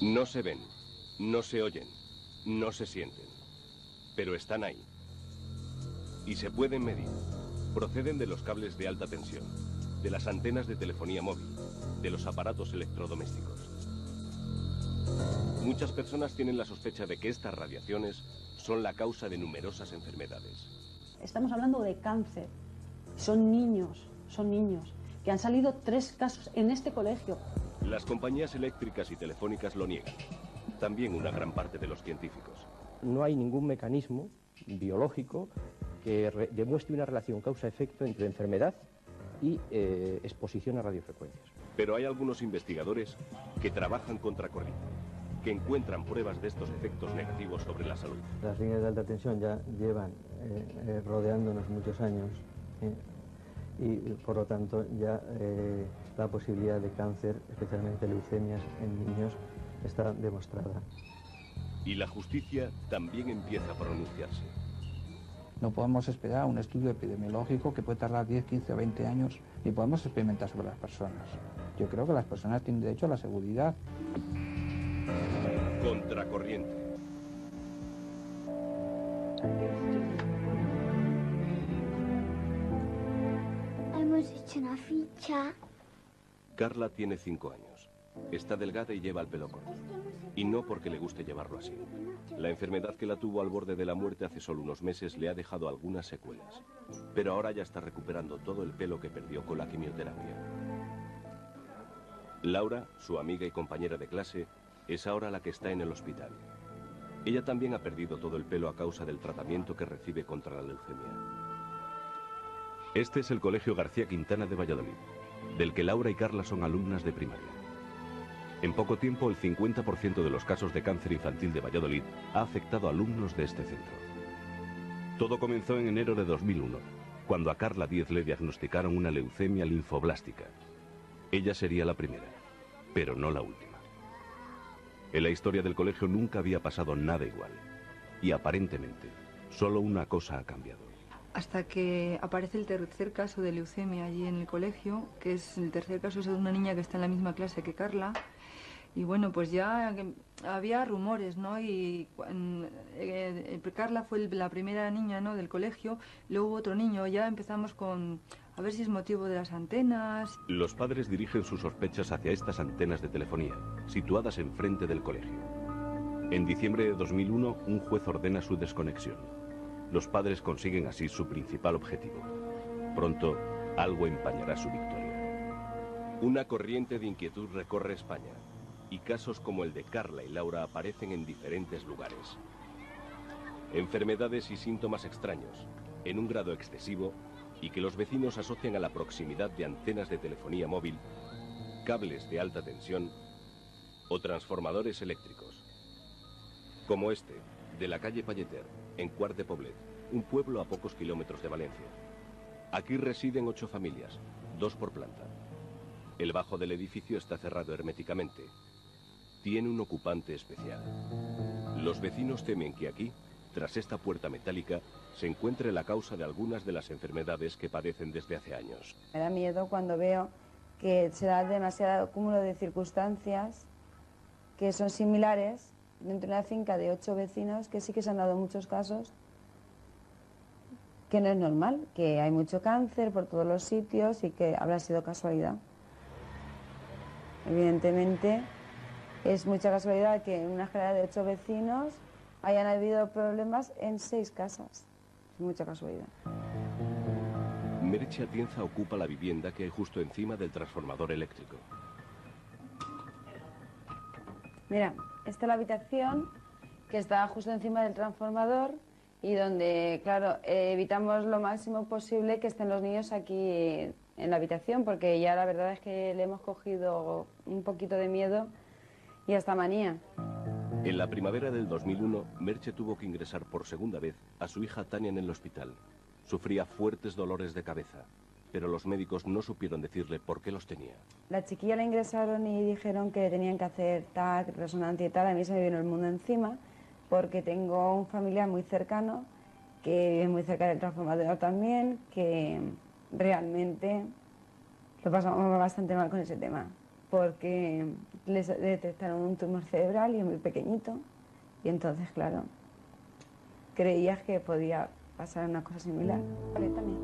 No se ven, no se oyen, no se sienten, pero están ahí. Y se pueden medir. Proceden de los cables de alta tensión, de las antenas de telefonía móvil, de los aparatos electrodomésticos. Muchas personas tienen la sospecha de que estas radiaciones son la causa de numerosas enfermedades. Estamos hablando de cáncer. Son niños, que han salido 3 casos en este colegio. Las compañías eléctricas y telefónicas lo niegan. También una gran parte de los científicos. No hay ningún mecanismo biológico que demuestre una relación causa-efecto entre enfermedad y exposición a radiofrecuencias. Pero hay algunos investigadores que trabajan contracorriente, que encuentran pruebas de estos efectos negativos sobre la salud. Las líneas de alta tensión ya llevan rodeándonos muchos años y por lo tanto ya la posibilidad de cáncer, especialmente leucemias en niños, está demostrada. Y la justicia también empieza a pronunciarse. No podemos esperar un estudio epidemiológico que puede tardar 10, 15 o 20 años y podemos experimentar sobre las personas. Yo creo que las personas tienen derecho a la seguridad. Contracorriente. Hemos hecho una ficha. Carla tiene 5 años. Está delgada y lleva el pelo corto. Y no porque le guste llevarlo así. La enfermedad que la tuvo al borde de la muerte hace solo unos meses le ha dejado algunas secuelas. Pero ahora ya está recuperando todo el pelo que perdió con la quimioterapia. Laura, su amiga y compañera de clase, es ahora la que está en el hospital. Ella también ha perdido todo el pelo a causa del tratamiento que recibe contra la leucemia. Este es el Colegio García Quintana de Valladolid, del que Laura y Carla son alumnas de primaria. En poco tiempo, el 50% de los casos de cáncer infantil de Valladolid ha afectado a alumnos de este centro. Todo comenzó en enero de 2001, cuando a Carla Díez le diagnosticaron una leucemia linfoblástica. Ella sería la primera, pero no la última. En la historia del colegio nunca había pasado nada igual. Y aparentemente, solo una cosa ha cambiado. Hasta que aparece el tercer caso de leucemia allí en el colegio, que es el tercer caso es de una niña que está en la misma clase que Carla. Y bueno, pues ya había rumores, ¿no? Y Carla fue la primera niña, ¿no?, del colegio, luego hubo otro niño, ya empezamos con a ver si es motivo de las antenas. Los padres dirigen sus sospechas hacia estas antenas de telefonía, situadas enfrente del colegio. En diciembre de 2001, un juez ordena su desconexión. Los padres consiguen así su principal objetivo. Pronto, algo empañará su victoria. Una corriente de inquietud recorre España. Y casos como el de Carla y Laura aparecen en diferentes lugares. Enfermedades y síntomas extraños, en un grado excesivo, y que los vecinos asocian a la proximidad de antenas de telefonía móvil, cables de alta tensión o transformadores eléctricos. Como este, de la calle Palleter, en Quart de Poblet, un pueblo a pocos kilómetros de Valencia. Aquí residen 8 familias, 2 por planta. El bajo del edificio está cerrado herméticamente. Tiene un ocupante especial. Los vecinos temen que aquí, tras esta puerta metálica, se encuentre la causa de algunas de las enfermedades que padecen desde hace años. Me da miedo cuando veo que se da demasiado cúmulo de circunstancias que son similares dentro de una finca de 8 vecinos, que sí que se han dado muchos casos, que no es normal, que hay mucho cáncer por todos los sitios y que habrá sido casualidad. Evidentemente, es mucha casualidad que en una escalera de 8 vecinos hayan habido problemas en 6 casas. Es mucha casualidad. Merche Atienza ocupa la vivienda que hay justo encima del transformador eléctrico. Mira, esta es la habitación que está justo encima del transformador y donde, claro, evitamos lo máximo posible que estén los niños aquí en la habitación, porque ya la verdad es que le hemos cogido un poquito de miedo y hasta manía. En la primavera del 2001, Merche tuvo que ingresar por segunda vez a su hija Tania en el hospital. Sufría fuertes dolores de cabeza, pero los médicos no supieron decirle por qué los tenía. La chiquilla la ingresaron y dijeron que tenían que hacer TAC, resonancia y tal. A mí se me vino el mundo encima, porque tengo un familiar muy cercano, que vive muy cerca del transformador también, que realmente lo pasamos bastante mal con ese tema. porque les detectaron un tumor cerebral y es muy pequeñito. Y entonces, claro, creías que podía pasar una cosa similar. Vale, también.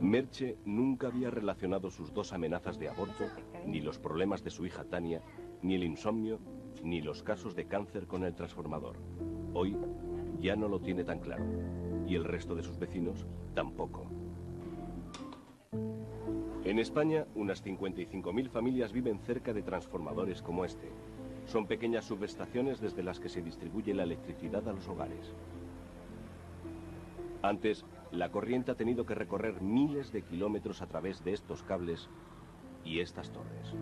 Merche nunca había relacionado sus dos amenazas de aborto, ni los problemas de su hija Tania, ni el insomnio, ni los casos de cáncer con el transformador. Hoy ya no lo tiene tan claro, y el resto de sus vecinos tampoco. En España, unas 55.000 familias viven cerca de transformadores como este. Son pequeñas subestaciones desde las que se distribuye la electricidad a los hogares. Antes, la corriente ha tenido que recorrer miles de kilómetros a través de estos cables y estas torres.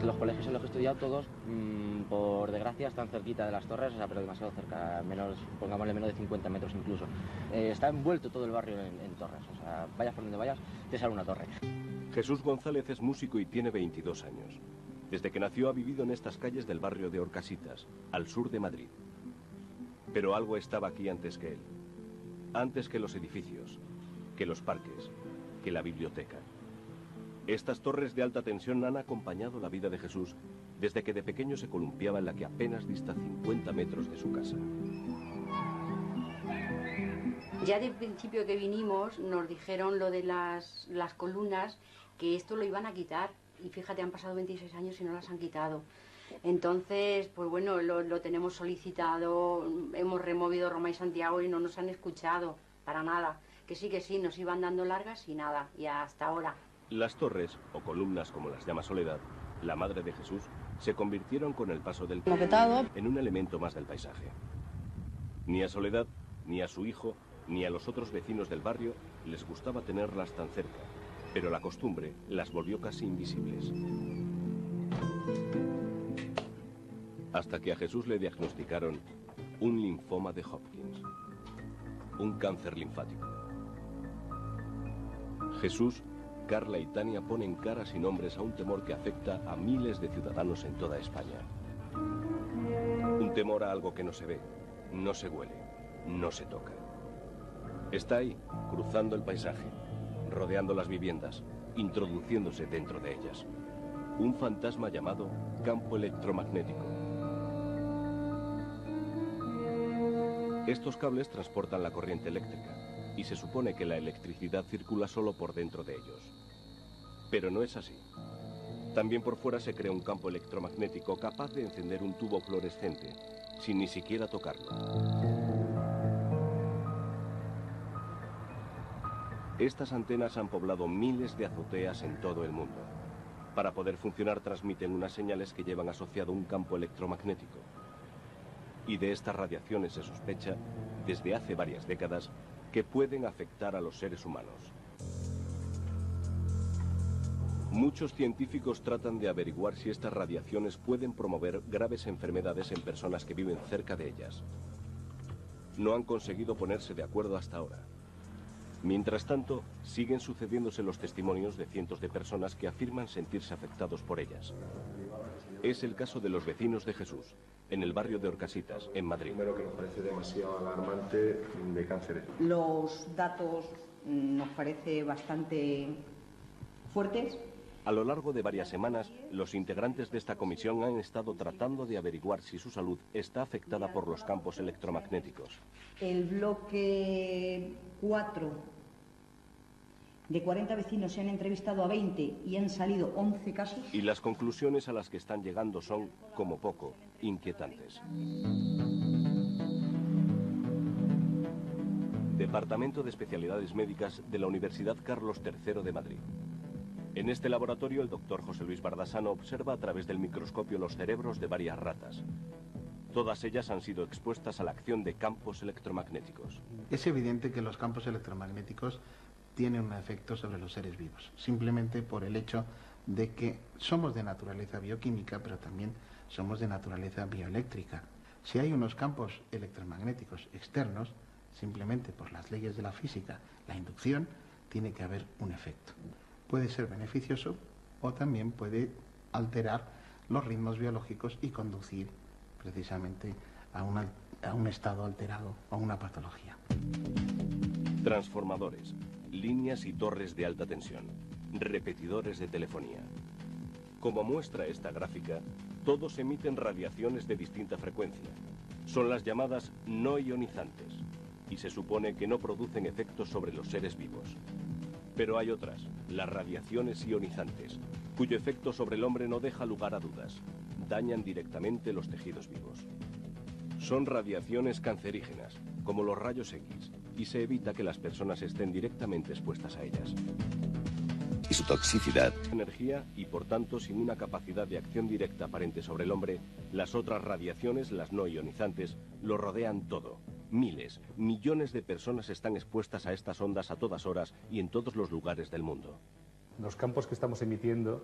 Los colegios en los que he estudiado todos, por desgracia, están cerquita de las torres, o sea, pero demasiado cerca, pongámosle menos de 50 metros incluso. Está envuelto todo el barrio en torres, o sea, vayas por donde vayas, te sale una torre. Jesús González es músico y tiene 22 años. Desde que nació ha vivido en estas calles del barrio de Orcasitas, al sur de Madrid. Pero algo estaba aquí antes que él. Antes que los edificios, que los parques, que la biblioteca. Estas torres de alta tensión han acompañado la vida de Jesús desde que de pequeño se columpiaba en la que apenas dista 50 metros de su casa. Ya del principio que vinimos nos dijeron lo de las columnas, que esto lo iban a quitar. Y fíjate, han pasado 26 años y no las han quitado. Entonces, pues bueno, lo tenemos solicitado, hemos removido Roma y Santiago y no nos han escuchado para nada. Que sí, nos iban dando largas y nada, y hasta ahora. Las torres, o columnas como las llama Soledad, la madre de Jesús, se convirtieron con el paso del tiempo en un elemento más del paisaje. Ni a Soledad, ni a su hijo, ni a los otros vecinos del barrio les gustaba tenerlas tan cerca, pero la costumbre las volvió casi invisibles. Hasta que a Jesús le diagnosticaron un linfoma de Hodgkin, un cáncer linfático. Jesús, Carla y Tania ponen caras y nombres a un temor que afecta a miles de ciudadanos en toda España. Un temor a algo que no se ve, no se huele, no se toca. Está ahí, cruzando el paisaje, rodeando las viviendas, introduciéndose dentro de ellas. Un fantasma llamado campo electromagnético. Estos cables transportan la corriente eléctrica y se supone que la electricidad circula solo por dentro de ellos. Pero no es así. También por fuera se crea un campo electromagnético capaz de encender un tubo fluorescente, sin ni siquiera tocarlo. Estas antenas han poblado miles de azoteas en todo el mundo. Para poder funcionar transmiten unas señales que llevan asociado un campo electromagnético. Y de estas radiaciones se sospecha, desde hace varias décadas, que pueden afectar a los seres humanos. Muchos científicos tratan de averiguar si estas radiaciones pueden promover graves enfermedades en personas que viven cerca de ellas. No han conseguido ponerse de acuerdo hasta ahora. Mientras tanto, siguen sucediéndose los testimonios de cientos de personas que afirman sentirse afectados por ellas. Es el caso de los vecinos de Jesús, en el barrio de Orcasitas, en Madrid. Primero, que nos parece demasiado alarmante de cáncer. Los datos nos parece bastante fuertes. A lo largo de varias semanas, los integrantes de esta comisión han estado tratando de averiguar si su salud está afectada por los campos electromagnéticos. El bloque 4, de 40 vecinos se han entrevistado a 20 y han salido 11 casos. Y las conclusiones a las que están llegando son, como poco, inquietantes. Departamento de Especialidades Médicas de la Universidad Carlos III de Madrid. En este laboratorio, el doctor José Luis Bardasano observa a través del microscopio los cerebros de varias ratas. Todas ellas han sido expuestas a la acción de campos electromagnéticos. Es evidente que los campos electromagnéticos tienen un efecto sobre los seres vivos, simplemente por el hecho de que somos de naturaleza bioquímica, pero también somos de naturaleza bioeléctrica. Si hay unos campos electromagnéticos externos, simplemente por las leyes de la física, la inducción, tiene que haber un efecto. Puede ser beneficioso o también puede alterar los ritmos biológicos y conducir precisamente a un estado alterado, a una patología. Transformadores, líneas y torres de alta tensión. repetidores de telefonía. Como muestra esta gráfica, todos emiten radiaciones de distinta frecuencia. Son las llamadas no ionizantes y se supone que no producen efectos sobre los seres vivos. Pero hay otras, las radiaciones ionizantes, cuyo efecto sobre el hombre no deja lugar a dudas. Dañan directamente los tejidos vivos. Son radiaciones cancerígenas, como los rayos X, y se evita que las personas estén directamente expuestas a ellas. Y su toxicidad. Energía y por tanto sin una capacidad de acción directa aparente sobre el hombre, las otras radiaciones, las no ionizantes, lo rodean todo. Miles, millones de personas están expuestas a estas ondas a todas horas y en todos los lugares del mundo. Los campos que estamos emitiendo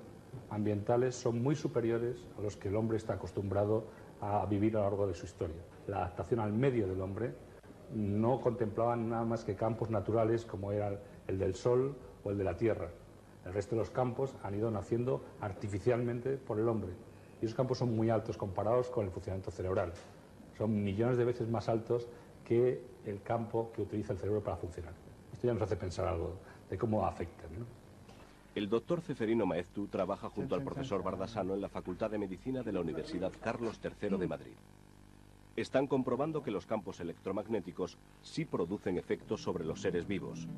ambientales son muy superiores a los que el hombre está acostumbrado a vivir a lo largo de su historia. La adaptación al medio del hombre no contemplaba nada más que campos naturales como era el del Sol o el de la Tierra. El resto de los campos han ido naciendo artificialmente por el hombre. Y esos campos son muy altos comparados con el funcionamiento cerebral. Son millones de veces más altos que el campo que utiliza el cerebro para funcionar. Esto ya nos hace pensar algo de cómo afectan, ¿no? El doctor Ceferino Maeztu trabaja junto al profesor Bardasano en la Facultad de Medicina de la Universidad Carlos III de Madrid. Están comprobando que los campos electromagnéticos sí producen efectos sobre los seres vivos.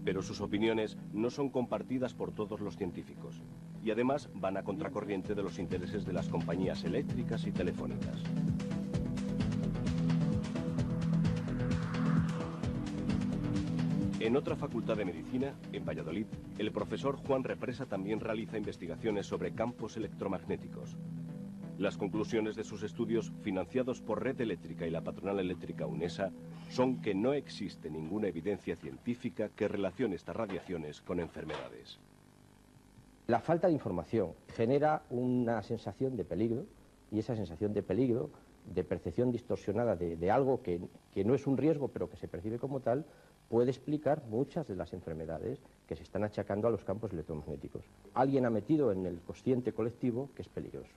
Pero sus opiniones no son compartidas por todos los científicos. Y además van a contracorriente de los intereses de las compañías eléctricas y telefónicas. En otra facultad de medicina, en Valladolid, el profesor Juan Represa también realiza investigaciones sobre campos electromagnéticos. Las conclusiones de sus estudios, financiados por Red Eléctrica y la patronal eléctrica UNESA, son que no existe ninguna evidencia científica que relacione estas radiaciones con enfermedades. La falta de información genera una sensación de peligro, y esa sensación de peligro, de percepción distorsionada de algo que no es un riesgo, pero que se percibe como tal, puede explicar muchas de las enfermedades que se están achacando a los campos electromagnéticos. Alguien ha metido en el consciente colectivo que es peligroso.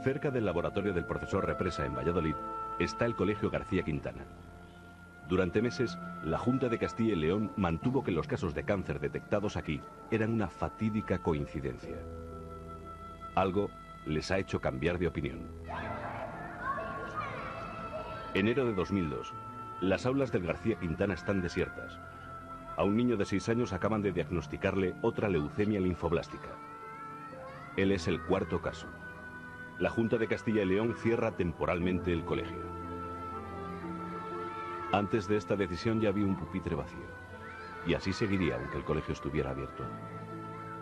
Cerca del laboratorio del profesor Represa en Valladolid está el Colegio García Quintana. Durante meses, la Junta de Castilla y León mantuvo que los casos de cáncer detectados aquí eran una fatídica coincidencia. Algo les ha hecho cambiar de opinión. Enero de 2002. Las aulas del García Quintana están desiertas. A un niño de 6 años acaban de diagnosticarle otra leucemia linfoblástica. Él es el cuarto caso. La Junta de Castilla y León cierra temporalmente el colegio. Antes de esta decisión ya había un pupitre vacío. Y así seguiría aunque el colegio estuviera abierto.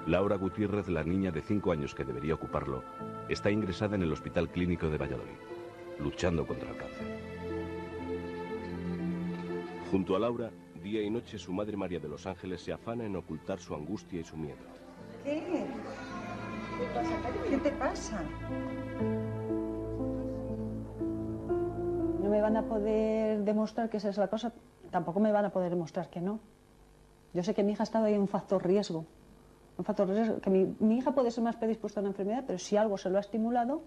Laura Gutiérrez, la niña de 5 años que debería ocuparlo, está ingresada en el Hospital Clínico de Valladolid, luchando contra el cáncer. Junto a Laura, día y noche su madre María de los Ángeles se afana en ocultar su angustia y su miedo. ¿Qué? ¿Qué te pasa? No me van a poder demostrar que esa es la cosa, tampoco me van a poder demostrar que no. Yo sé que mi hija ha estado ahí en un factor riesgo. Un factor riesgo, que mi hija puede ser más predispuesta a una enfermedad, pero si algo se lo ha estimulado,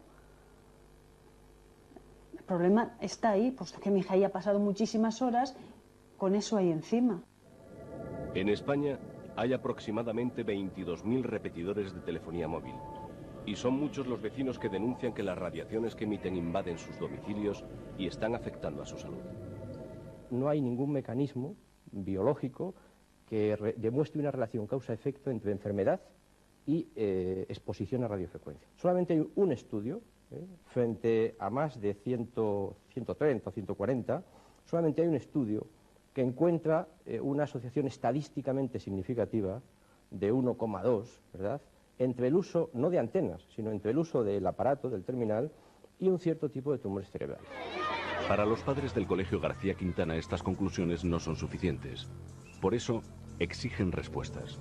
el problema está ahí, puesto que mi hija ya ha pasado muchísimas horas con eso ahí encima. En España hay aproximadamente 22.000 repetidores de telefonía móvil. Y son muchos los vecinos que denuncian que las radiaciones que emiten invaden sus domicilios y están afectando a su salud. No hay ningún mecanismo biológico que demuestre una relación causa-efecto entre enfermedad y exposición a radiofrecuencia. Solamente hay un estudio, frente a más de 130 o 140, solamente hay un estudio que encuentra una asociación estadísticamente significativa de 1,2, ¿verdad?, entre el uso, no de antenas, sino entre el uso del aparato, del terminal, y un cierto tipo de tumores cerebrales. Para los padres del Colegio García Quintana estas conclusiones no son suficientes. Por eso exigen respuestas.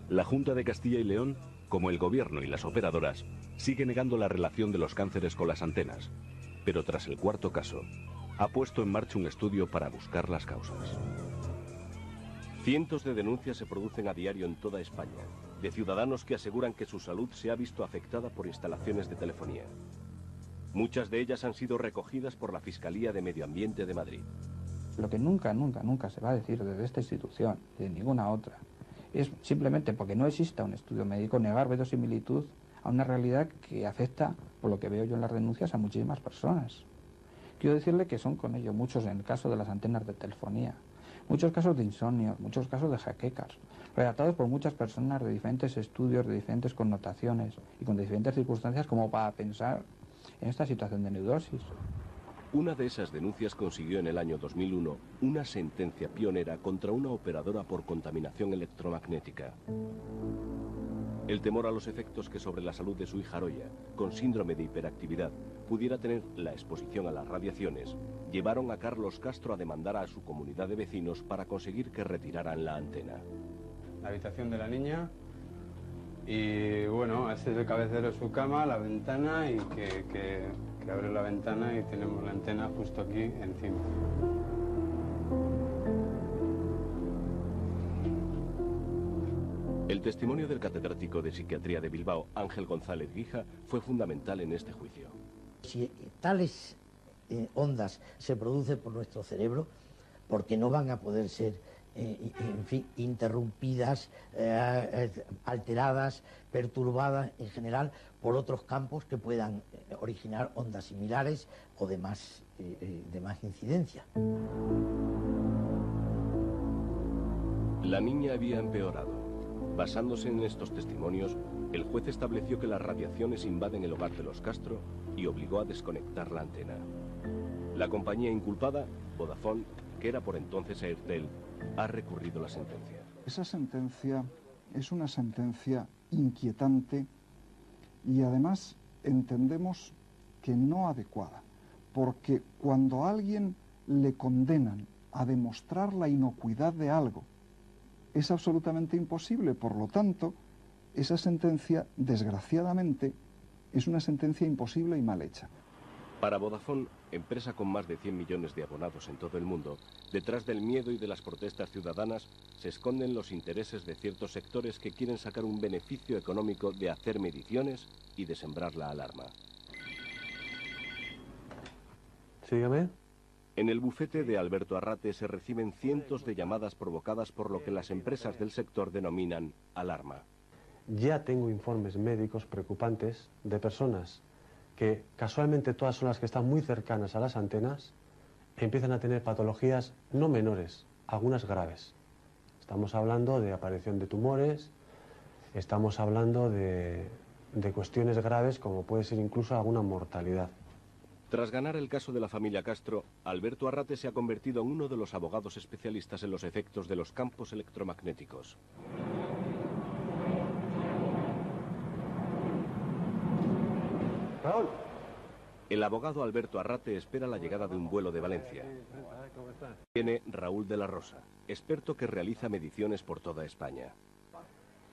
La Junta de Castilla y León, como el gobierno y las operadoras, sigue negando la relación de los cánceres con las antenas, pero tras el cuarto caso, ha puesto en marcha un estudio para buscar las causas. Cientos de denuncias se producen a diario en toda España, de ciudadanos que aseguran que su salud se ha visto afectada por instalaciones de telefonía. Muchas de ellas han sido recogidas por la Fiscalía de Medio Ambiente de Madrid. Lo que nunca se va a decir desde esta institución, de ninguna otra, es simplemente porque no exista un estudio médico negar verosimilitud a una realidad que afecta, por lo que veo yo en las denuncias, a muchísimas personas. Quiero decirle que son con ello muchos, en el caso de las antenas de telefonía, muchos casos de insomnio, muchos casos de jaquecas, relatados por muchas personas de diferentes estudios, de diferentes connotaciones y con diferentes circunstancias, como para pensar en esta situación de neurosis. Una de esas denuncias consiguió en el año 2001 una sentencia pionera contra una operadora por contaminación electromagnética. El temor a los efectos que sobre la salud de su hija Aroya, con síndrome de hiperactividad, pudiera tener la exposición a las radiaciones, llevaron a Carlos Castro a demandar a su comunidad de vecinos para conseguir que retiraran la antena. La habitación de la niña y bueno, este es el cabecero de su cama, la ventana y que abre la ventana y tenemos la antena justo aquí encima. El testimonio del catedrático de psiquiatría de Bilbao, Ángel González Guija, fue fundamental en este juicio. Si tales ondas se producen por nuestro cerebro, porque no van a poder ser en fin, interrumpidas, alteradas, perturbadas en general por otros campos que puedan originar ondas similares o de más incidencia. La niña había empeorado. Basándose en estos testimonios, el juez estableció que las radiaciones invaden el hogar de los Castro y obligó a desconectar la antena. La compañía inculpada, Vodafone, que era por entonces Airtel, ha recurrido la sentencia. Esa sentencia es una sentencia inquietante y además entendemos que no adecuada, porque cuando a alguien le condenan a demostrar la inocuidad de algo, es absolutamente imposible. Por lo tanto, esa sentencia, desgraciadamente, es una sentencia imposible y mal hecha. Para Vodafone, empresa con más de 100 millones de abonados en todo el mundo, detrás del miedo y de las protestas ciudadanas se esconden los intereses de ciertos sectores que quieren sacar un beneficio económico de hacer mediciones y de sembrar la alarma. Sígame. En el bufete de Alberto Arrate se reciben cientos de llamadas provocadas por lo que las empresas del sector denominan alarma. Ya tengo informes médicos preocupantes de personas que casualmente todas son las que están muy cercanas a las antenas, empiezan a tener patologías no menores, algunas graves. Estamos hablando de aparición de tumores, estamos hablando de cuestiones graves como puede ser incluso alguna mortalidad. Tras ganar el caso de la familia Castro, Alberto Arrate se ha convertido en uno de los abogados especialistas en los efectos de los campos electromagnéticos. Raúl. El abogado Alberto Arrate espera la llegada de un vuelo de Valencia. Viene Raúl de la Rosa, experto que realiza mediciones por toda España.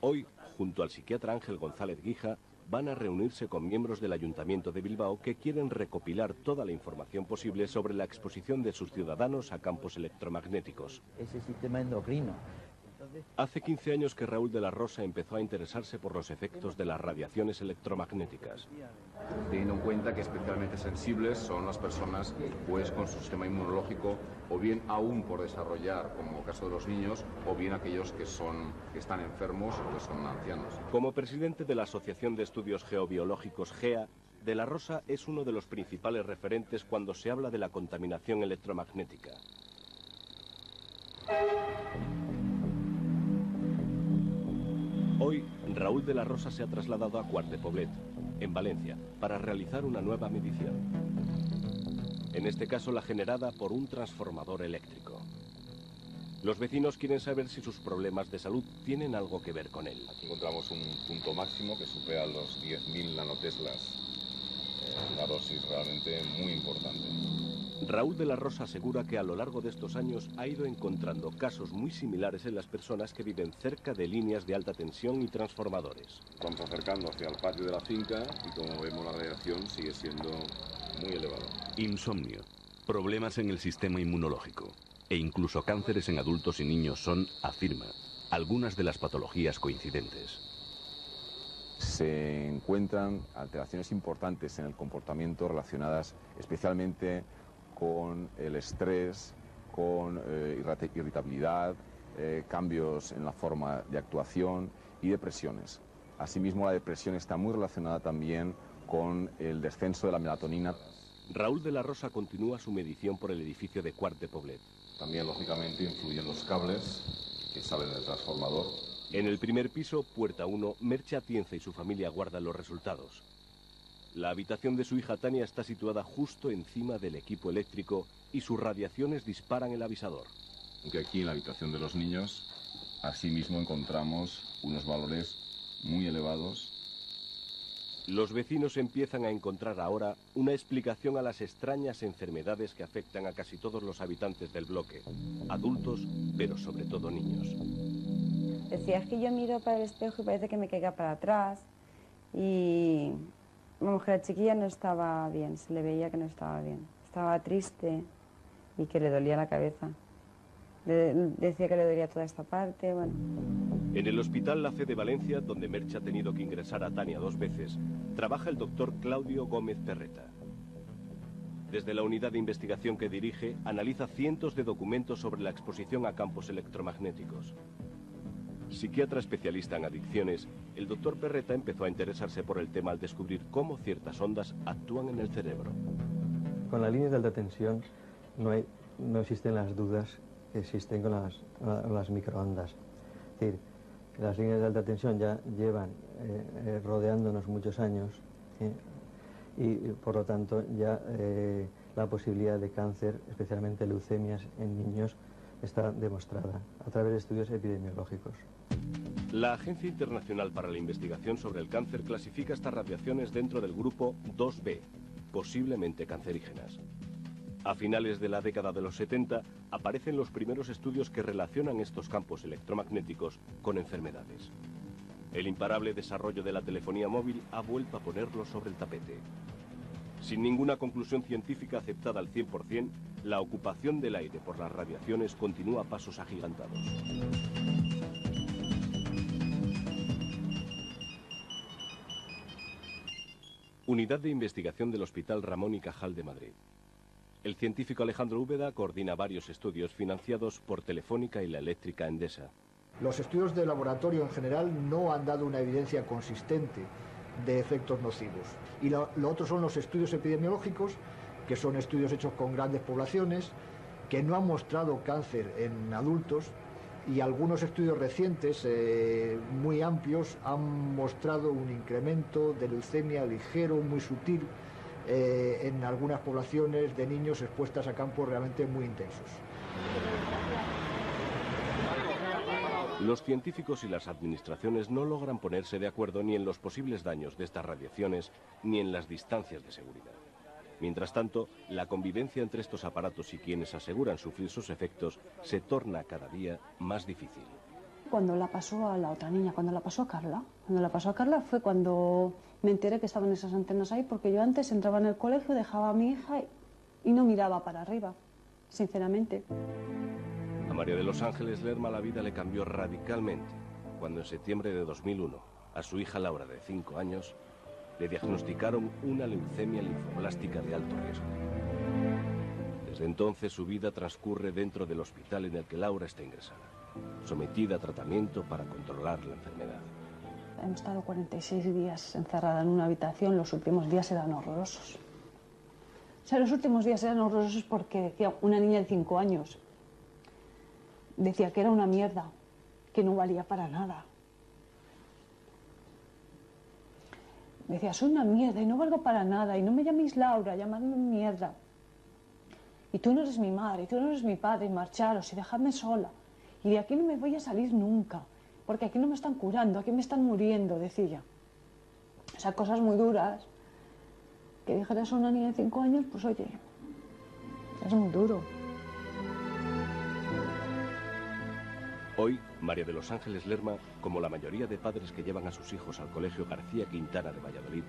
Hoy, junto al psiquiatra Ángel González Guija, van a reunirse con miembros del Ayuntamiento de Bilbao que quieren recopilar toda la información posible sobre la exposición de sus ciudadanos a campos electromagnéticos. Ese sistema endocrino. Hace 15 años que Raúl de la Rosa empezó a interesarse por los efectos de las radiaciones electromagnéticas. Teniendo en cuenta que especialmente sensibles son las personas pues con su sistema inmunológico o bien aún por desarrollar, como caso de los niños, o bien aquellos que están enfermos o que son ancianos. Como presidente de la Asociación de Estudios Geobiológicos GEA, de la Rosa es uno de los principales referentes cuando se habla de la contaminación electromagnética. Hoy, Raúl de la Rosa se ha trasladado a Quart de Poblet, en Valencia, para realizar una nueva medición. En este caso, la generada por un transformador eléctrico. Los vecinos quieren saber si sus problemas de salud tienen algo que ver con él. Aquí encontramos un punto máximo que supera los 10.000 nanoteslas. Una dosis realmente muy importante. Raúl de la Rosa asegura que a lo largo de estos años ha ido encontrando casos muy similares en las personas que viven cerca de líneas de alta tensión y transformadores. Vamos acercando hacia el patio de la finca y como vemos la radiación sigue siendo muy elevada. Insomnio, problemas en el sistema inmunológico e incluso cánceres en adultos y niños son, afirma, algunas de las patologías coincidentes. Se encuentran alteraciones importantes en el comportamiento relacionadas especialmente con el estrés, con irritabilidad, cambios en la forma de actuación y depresiones. Asimismo, la depresión está muy relacionada también con el descenso de la melatonina. Raúl de la Rosa continúa su medición por el edificio de Quart de Poblet. También, lógicamente, influyen los cables que salen del transformador. En el primer piso, puerta 1, Merche Atienza y su familia guardan los resultados. La habitación de su hija Tania está situada justo encima del equipo eléctrico y sus radiaciones disparan el avisador. Aunque aquí en la habitación de los niños, asimismo encontramos unos valores muy elevados. Los vecinos empiezan a encontrar ahora una explicación a las extrañas enfermedades que afectan a casi todos los habitantes del bloque, adultos, pero sobre todo niños. Decía, es que yo miro para el espejo y parece que me caiga para atrás y vamos, que la chiquilla no estaba bien, se le veía que no estaba bien, estaba triste y que le dolía la cabeza. Decía que le dolía toda esta parte, bueno. En el Hospital La Fe de Valencia, donde Merche ha tenido que ingresar a Tania 2 veces, trabaja el doctor Claudio Gómez Perreta. Desde la unidad de investigación que dirige, analiza cientos de documentos sobre la exposición a campos electromagnéticos. Psiquiatra especialista en adicciones, el doctor Perreta empezó a interesarse por el tema al descubrir cómo ciertas ondas actúan en el cerebro. Con la línea de alta tensión no existen las dudas que existen con las microondas. Es decir, las líneas de alta tensión ya llevan rodeándonos muchos años y por lo tanto ya la posibilidad de cáncer, especialmente leucemias en niños, está demostrada a través de estudios epidemiológicos. La Agencia Internacional para la Investigación sobre el Cáncer clasifica estas radiaciones dentro del grupo 2B, posiblemente cancerígenas. A finales de la década de los 70 aparecen los primeros estudios que relacionan estos campos electromagnéticos con enfermedades. El imparable desarrollo de la telefonía móvil ha vuelto a ponerlos sobre el tapete. Sin ninguna conclusión científica aceptada al 100%, la ocupación del aire por las radiaciones continúa a pasos agigantados. Unidad de Investigación del Hospital Ramón y Cajal de Madrid. El científico Alejandro Úbeda coordina varios estudios financiados por Telefónica y la eléctrica Endesa. Los estudios de laboratorio en general no han dado una evidencia consistente de efectos nocivos. Y lo otro son los estudios epidemiológicos, que son estudios hechos con grandes poblaciones, que no han mostrado cáncer en adultos, y algunos estudios recientes, muy amplios, han mostrado un incremento de leucemia ligero, muy sutil, en algunas poblaciones de niños expuestas a campos realmente muy intensos. Los científicos y las administraciones no logran ponerse de acuerdo ni en los posibles daños de estas radiaciones ni en las distancias de seguridad. Mientras tanto, la convivencia entre estos aparatos y quienes aseguran sufrir sus efectos se torna cada día más difícil. Cuando la pasó a la otra niña, cuando la pasó a Carla fue cuando me enteré que estaban esas antenas ahí, porque yo antes entraba en el colegio, dejaba a mi hija y no miraba para arriba, sinceramente. A María de los Ángeles Lerma la vida le cambió radicalmente cuando en septiembre de 2001 a su hija Laura, de 5 años, le diagnosticaron una leucemia linfoblástica de alto riesgo. Desde entonces su vida transcurre dentro del hospital en el que Laura está ingresada, sometida a tratamiento para controlar la enfermedad. Hemos estado 46 días encerrada en una habitación, los últimos días eran horrorosos. O sea, los últimos días eran horrorosos porque decía una niña de 5 años, decía que era una mierda, que no valía para nada. Decía, soy una mierda y no valgo para nada, y no me llaméis Laura, llamadme mierda. Y tú no eres mi madre, y tú no eres mi padre, y marcharos y dejadme sola. Y de aquí no me voy a salir nunca, porque aquí no me están curando, aquí me están muriendo, decía. O sea, cosas muy duras. Que dijeras a una niña de 5 años, pues oye, es muy duro. Hoy, María de los Ángeles Lerma, como la mayoría de padres que llevan a sus hijos al Colegio García Quintana de Valladolid,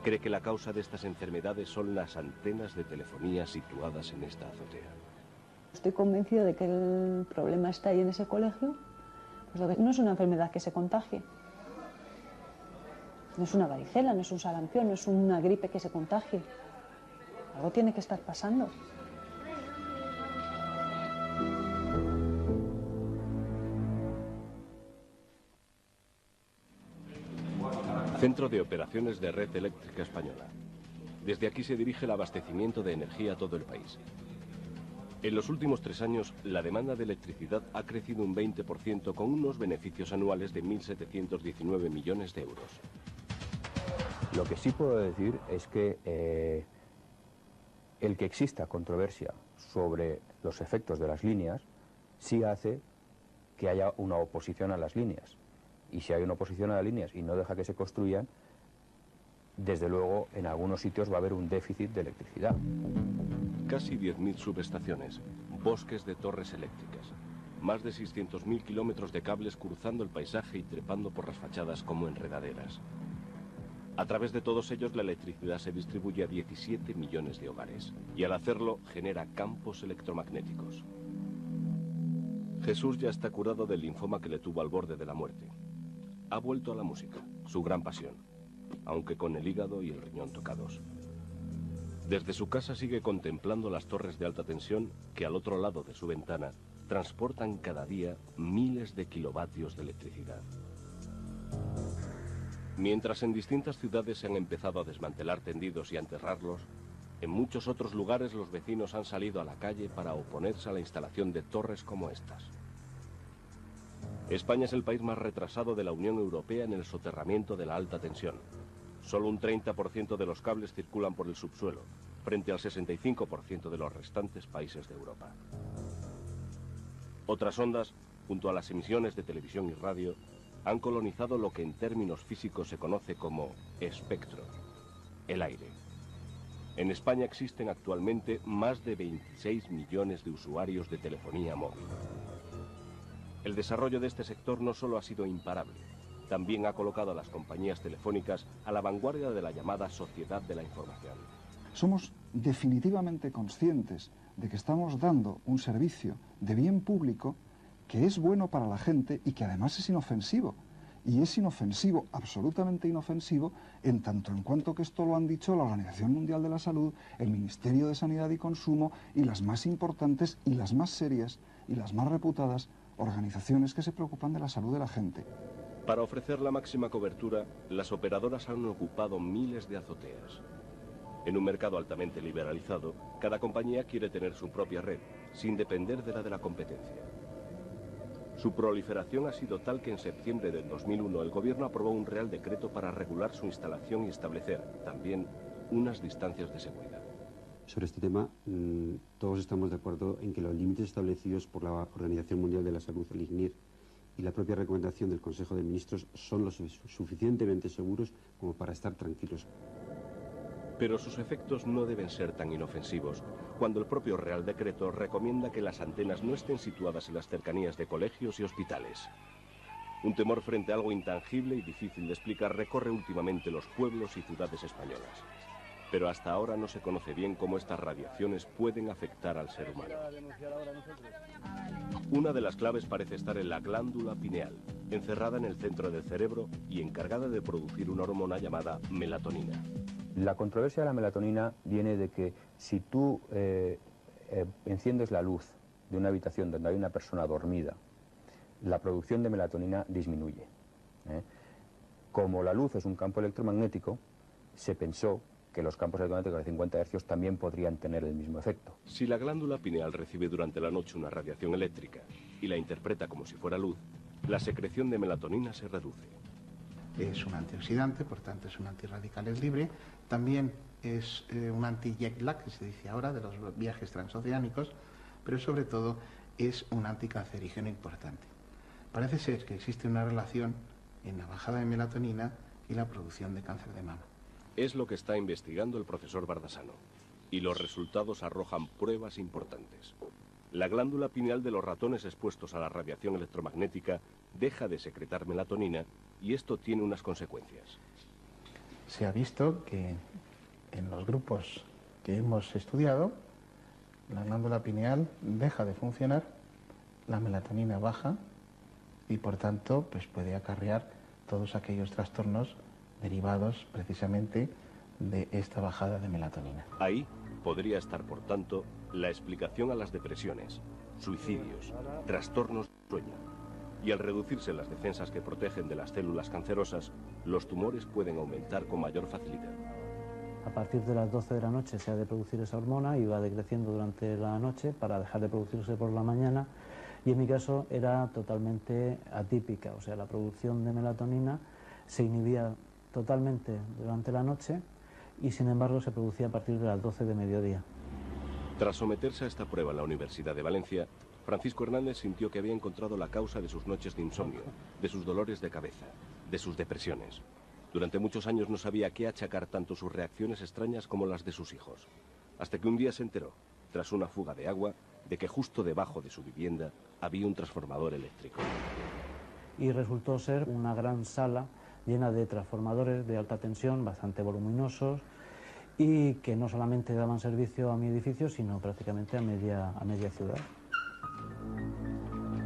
cree que la causa de estas enfermedades son las antenas de telefonía situadas en esta azotea. Estoy convencida de que el problema está ahí en ese colegio, pues no es una enfermedad que se contagie. No es una varicela, no es un sarampión, no es una gripe que se contagie. Algo tiene que estar pasando. Centro de Operaciones de Red Eléctrica Española. Desde aquí se dirige el abastecimiento de energía a todo el país. En los últimos 3 años, la demanda de electricidad ha crecido un 20% con unos beneficios anuales de 1.719 millones de euros. Lo que sí puedo decir es que el que exista controversia sobre los efectos de las líneas sí hace que haya una oposición a las líneas. Y si hay una oposición a las líneas y no deja que se construyan, desde luego en algunos sitios va a haber un déficit de electricidad. Casi 10.000 subestaciones, bosques de torres eléctricas, más de 600.000 kilómetros de cables cruzando el paisaje y trepando por las fachadas como enredaderas. A través de todos ellos la electricidad se distribuye a 17 millones de hogares y al hacerlo genera campos electromagnéticos. Jesús ya está curado del linfoma que le tuvo al borde de la muerte. Ha vuelto a la música, su gran pasión, aunque con el hígado y el riñón tocados. Desde su casa sigue contemplando las torres de alta tensión que al otro lado de su ventana transportan cada día miles de kilovatios de electricidad. Mientras en distintas ciudades se han empezado a desmantelar tendidos y a enterrarlos, en muchos otros lugares los vecinos han salido a la calle para oponerse a la instalación de torres como estas. España es el país más retrasado de la Unión Europea en el soterramiento de la alta tensión. Solo un 30% de los cables circulan por el subsuelo, frente al 65% de los restantes países de Europa. Otras ondas, junto a las emisiones de televisión y radio, han colonizado lo que en términos físicos se conoce como espectro, el aire. En España existen actualmente más de 26 millones de usuarios de telefonía móvil. El desarrollo de este sector no solo ha sido imparable, también ha colocado a las compañías telefónicas a la vanguardia de la llamada sociedad de la información. Somos definitivamente conscientes de que estamos dando un servicio de bien público que es bueno para la gente y que además es inofensivo. Y es inofensivo, absolutamente inofensivo, en tanto en cuanto que esto lo han dicho la Organización Mundial de la Salud, el Ministerio de Sanidad y Consumo y las más importantes y las más serias y las más reputadas organizaciones que se preocupan de la salud de la gente. Para ofrecer la máxima cobertura, las operadoras han ocupado miles de azoteas. En un mercado altamente liberalizado, cada compañía quiere tener su propia red, sin depender de la competencia. Su proliferación ha sido tal que en septiembre del 2001 el gobierno aprobó un Real Decreto para regular su instalación y establecer, también, unas distancias de seguridad. Sobre este tema, todos estamos de acuerdo en que los límites establecidos por la Organización Mundial de la Salud, el ICNIR, y la propia recomendación del Consejo de Ministros son lo suficientemente seguros como para estar tranquilos. Pero sus efectos no deben ser tan inofensivos, cuando el propio Real Decreto recomienda que las antenas no estén situadas en las cercanías de colegios y hospitales. Un temor frente a algo intangible y difícil de explicar recorre últimamente los pueblos y ciudades españolas. Pero hasta ahora no se conoce bien cómo estas radiaciones pueden afectar al ser humano. Una de las claves parece estar en la glándula pineal, encerrada en el centro del cerebro y encargada de producir una hormona llamada melatonina. La controversia de la melatonina viene de que si tú enciendes la luz de una habitación donde hay una persona dormida, la producción de melatonina disminuye. Como la luz es un campo electromagnético, se pensó que los campos electromagnéticos de 50 Hz también podrían tener el mismo efecto. Si la glándula pineal recibe durante la noche una radiación eléctrica y la interpreta como si fuera luz, la secreción de melatonina se reduce. Es un antioxidante, por tanto es un antirradicales libre. También es un anti-jet lag, que se dice ahora, de los viajes transoceánicos, pero sobre todo es un anticancerígeno importante. Parece ser que existe una relación en la bajada de melatonina y la producción de cáncer de mama. Es lo que está investigando el profesor Bardasano, y los resultados arrojan pruebas importantes. La glándula pineal de los ratones expuestos a la radiación electromagnética deja de secretar melatonina y esto tiene unas consecuencias. Se ha visto que en los grupos que hemos estudiado, la glándula pineal deja de funcionar, la melatonina baja y por tanto pues puede acarrear todos aquellos trastornos derivados precisamente de esta bajada de melatonina. Ahí podría estar, por tanto, la explicación a las depresiones, suicidios, trastornos de sueño Y al reducirse las defensas que protegen de las células cancerosas, los tumores pueden aumentar con mayor facilidad. A partir de las 12 de la noche se ha de producir esa hormona y va decreciendo durante la noche para dejar de producirse por la mañana, y en mi caso era totalmente atípica, o sea, la producción de melatonina se inhibía totalmente durante la noche y sin embargo se producía a partir de las 12 de mediodía. Tras someterse a esta prueba en la Universidad de Valencia, Francisco Hernández sintió que había encontrado la causa de sus noches de insomnio, de sus dolores de cabeza, de sus depresiones. Durante muchos años no sabía a qué achacar tanto sus reacciones extrañas como las de sus hijos, hasta que un día se enteró, tras una fuga de agua, de que justo debajo de su vivienda había un transformador eléctrico. Y resultó ser una gran sala llena de transformadores de alta tensión, bastante voluminosos, y que no solamente daban servicio a mi edificio, sino prácticamente a media ciudad.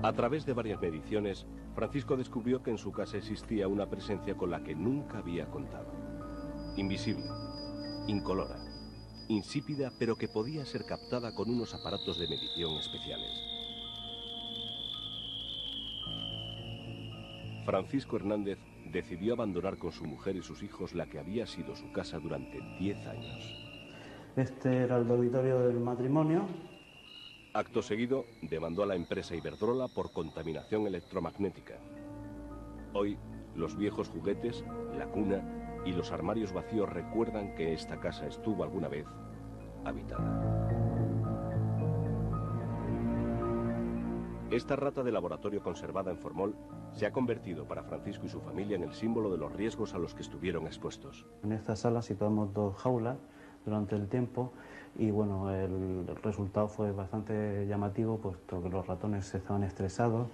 A través de varias mediciones, Francisco descubrió que en su casa existía una presencia con la que nunca había contado. Invisible, incolora, insípida, pero que podía ser captada con unos aparatos de medición especiales. Francisco Hernández decidió abandonar con su mujer y sus hijos la que había sido su casa durante 10 años. Este era el dormitorio del matrimonio. Acto seguido, demandó a la empresa Iberdrola por contaminación electromagnética. Hoy, los viejos juguetes, la cuna y los armarios vacíos recuerdan que esta casa estuvo alguna vez habitada. Esta rata de laboratorio conservada en formol se ha convertido para Francisco y su familia en el símbolo de los riesgos a los que estuvieron expuestos. En esta sala situamos 2 jaulas durante el tiempo y bueno, el resultado fue bastante llamativo, puesto que los ratones estaban estresados,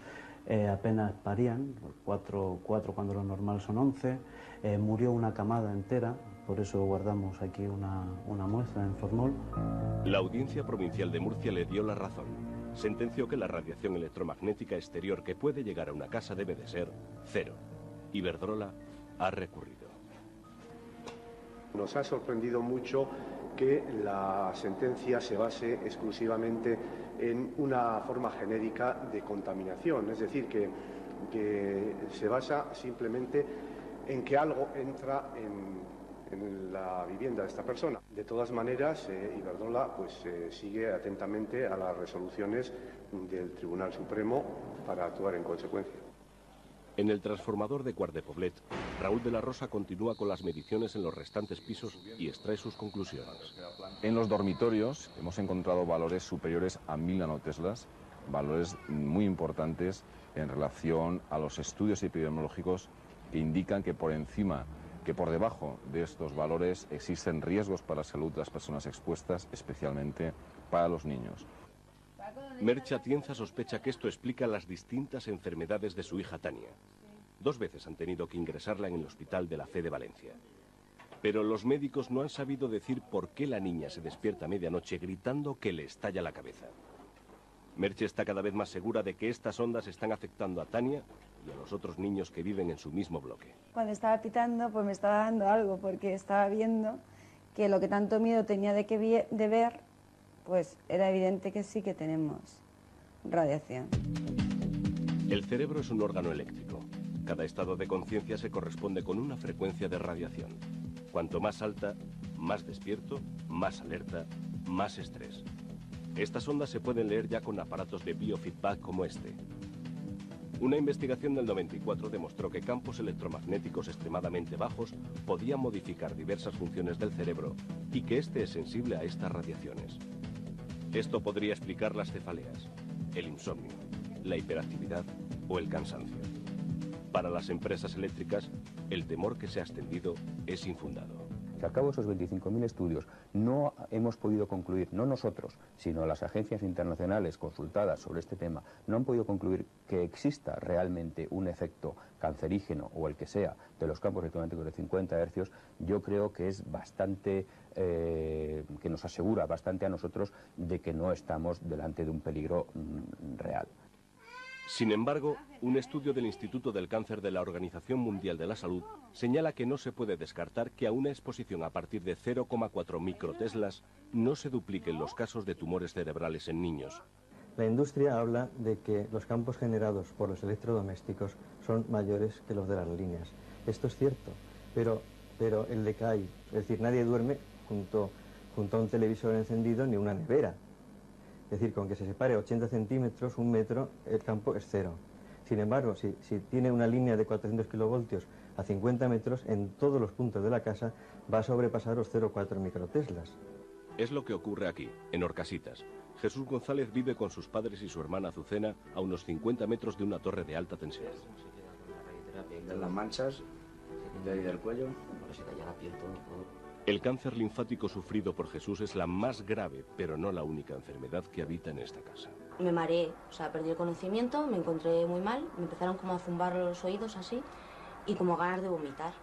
apenas parían, 4 cuando lo normal son 11, murió una camada entera, por eso guardamos aquí una muestra en formol. La Audiencia Provincial de Murcia le dio la razón. Sentenció que la radiación electromagnética exterior que puede llegar a una casa debe de ser 0. Iberdrola ha recurrido. Nos ha sorprendido mucho que la sentencia se base exclusivamente en una forma genérica de contaminación, es decir, que se basa simplemente en que algo entra en la vivienda de esta persona. De todas maneras, Iberdrola sigue atentamente a las resoluciones del Tribunal Supremo para actuar en consecuencia. En el transformador de Quart de Poblet, Raúl de la Rosa continúa con las mediciones en los restantes pisos y extrae sus conclusiones. En los dormitorios hemos encontrado valores superiores a 1000 nanoteslas, valores muy importantes en relación a los estudios epidemiológicos que indican que por debajo de estos valores existen riesgos para la salud de las personas expuestas, especialmente para los niños. Merche Atienza sospecha que esto explica las distintas enfermedades de su hija Tania. 2 veces han tenido que ingresarla en el Hospital de la Fe de Valencia. Pero los médicos no han sabido decir por qué la niña se despierta a medianoche gritando que le estalla la cabeza. Merche está cada vez más segura de que estas ondas están afectando a Tania y a los otros niños que viven en su mismo bloque. Cuando estaba pitando, pues me estaba dando algo, porque estaba viendo que lo que tanto miedo tenía de ver, pues era evidente que sí que tenemos radiación. El cerebro es un órgano eléctrico. Cada estado de conciencia se corresponde con una frecuencia de radiación. Cuanto más alta, más despierto, más alerta, más estrés. Estas ondas se pueden leer ya con aparatos de biofeedback como este. Una investigación del 94 demostró que campos electromagnéticos extremadamente bajos podían modificar diversas funciones del cerebro y que este es sensible a estas radiaciones. Esto podría explicar las cefaleas, el insomnio, la hiperactividad o el cansancio. Para las empresas eléctricas, el temor que se ha extendido es infundado. Si al cabo de esos 25.000 estudios no hemos podido concluir, no nosotros, sino las agencias internacionales consultadas sobre este tema, no han podido concluir que exista realmente un efecto cancerígeno o el que sea de los campos electromagnéticos de 50 Hz, yo creo que es bastante, que nos asegura bastante a nosotros de que no estamos delante de un peligro real. Sin embargo, un estudio del Instituto del Cáncer de la Organización Mundial de la Salud señala que no se puede descartar que a una exposición a partir de 0,4 microteslas no se dupliquen los casos de tumores cerebrales en niños. La industria habla de que los campos generados por los electrodomésticos son mayores que los de las líneas. Esto es cierto, pero el decay, es decir, nadie duerme junto a un televisor encendido ni una nevera. Es decir, con que se separe 80 centímetros, 1 metro, el campo es cero. Sin embargo, si tiene una línea de 400 kilovoltios a 50 metros, en todos los puntos de la casa va a sobrepasar los 0,4 microteslas. Es lo que ocurre aquí, en Orcasitas. Jesús González vive con sus padres y su hermana Azucena a unos 50 metros de una torre de alta tensión. De las manchas, de ahí del cuello, porque se caía la piel todo. El cáncer linfático sufrido por Jesús es la más grave, pero no la única enfermedad que habita en esta casa. Me mareé, o sea, perdí el conocimiento, me encontré muy mal, me empezaron como a zumbar los oídos así y como ganas de vomitar.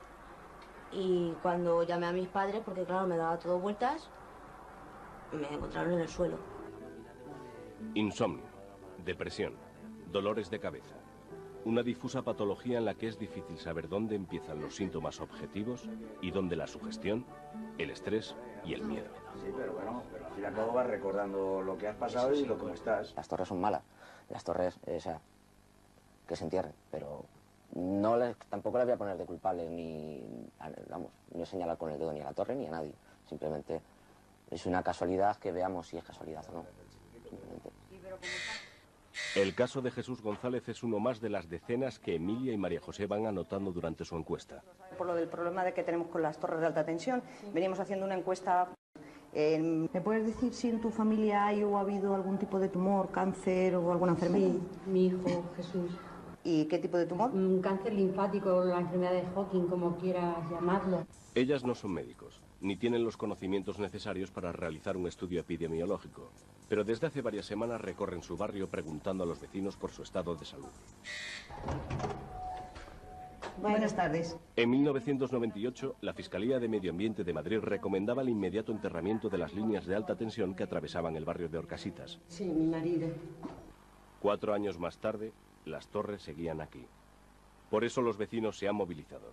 Y cuando llamé a mis padres, porque claro, me daba todo vueltas, me encontraron en el suelo. Insomnio, depresión, dolores de cabeza. Una difusa patología en la que es difícil saber dónde empiezan los síntomas objetivos y dónde la sugestión, el estrés y el miedo. Sí, pero bueno, al fin y al cabo vas recordando lo que has pasado y lo que estás. Las torres son malas. Las torres, que se entierren, pero tampoco las voy a poner de culpable ni señalar con el dedo ni a la torre ni a nadie. Simplemente es una casualidad que veamos si es casualidad o no. Simplemente. El caso de Jesús González es uno más de las decenas que Emilia y María José van anotando durante su encuesta. Por lo del problema que tenemos con las torres de alta tensión, venimos haciendo una encuesta. ¿Me puedes decir si en tu familia hay o ha habido algún tipo de tumor, cáncer o alguna enfermedad? Sí, mi hijo Jesús. ¿Y qué tipo de tumor? Un cáncer linfático, la enfermedad de Hawking, como quieras llamarlo. Ellas no son médicos, ni tienen los conocimientos necesarios para realizar un estudio epidemiológico, pero desde hace varias semanas recorren su barrio preguntando a los vecinos por su estado de salud. Buenas tardes. En 1998, la Fiscalía de Medio Ambiente de Madrid recomendaba el inmediato enterramiento de las líneas de alta tensión que atravesaban el barrio de Orcasitas. Sí, mi marido. 4 años más tarde, las torres seguían aquí. Por eso los vecinos se han movilizado.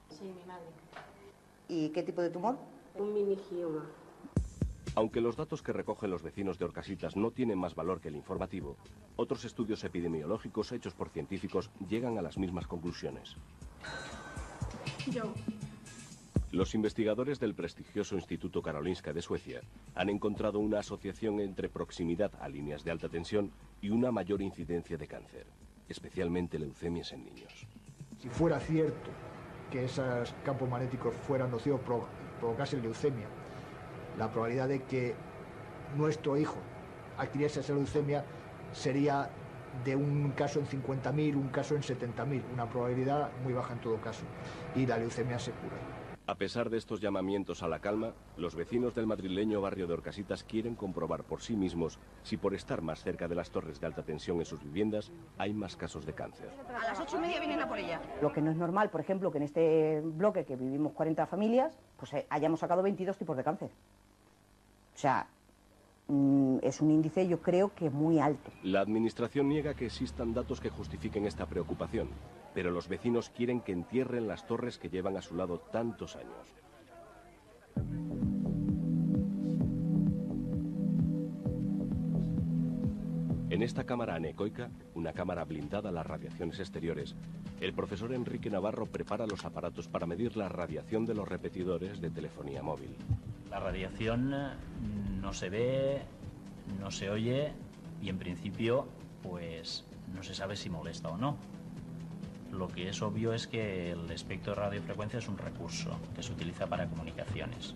Sí, mi madre. ¿Y qué tipo de tumor? Un meningioma. Aunque los datos que recogen los vecinos de Orcasitas no tienen más valor que el informativo, otros estudios epidemiológicos hechos por científicos llegan a las mismas conclusiones. Los investigadores del prestigioso Instituto Karolinska de Suecia han encontrado una asociación entre proximidad a líneas de alta tensión y una mayor incidencia de cáncer, especialmente leucemias en niños. Si fuera cierto que esos campos magnéticos fueran nocivos, provocasen leucemia, la probabilidad de que nuestro hijo adquiriese esa leucemia sería de un caso en 50.000, un caso en 70.000, una probabilidad muy baja en todo caso, y la leucemia se cura. A pesar de estos llamamientos a la calma, los vecinos del madrileño barrio de Orcasitas quieren comprobar por sí mismos si por estar más cerca de las torres de alta tensión en sus viviendas hay más casos de cáncer. A las 8:30 vienen a por ella. Lo que no es normal, por ejemplo, que en este bloque que vivimos 40 familias, pues hayamos sacado 22 tipos de cáncer. O sea, es un índice, yo creo que muy alto. La administración niega que existan datos que justifiquen esta preocupación, pero los vecinos quieren que entierren las torres que llevan a su lado tantos años. En esta cámara anecoica, una cámara blindada a las radiaciones exteriores, el profesor Enrique Navarro prepara los aparatos para medir la radiación de los repetidores de telefonía móvil. La radiación no se ve, no se oye y en principio pues no se sabe si molesta o no. Lo que es obvio es que el espectro de radiofrecuencia es un recurso que se utiliza para comunicaciones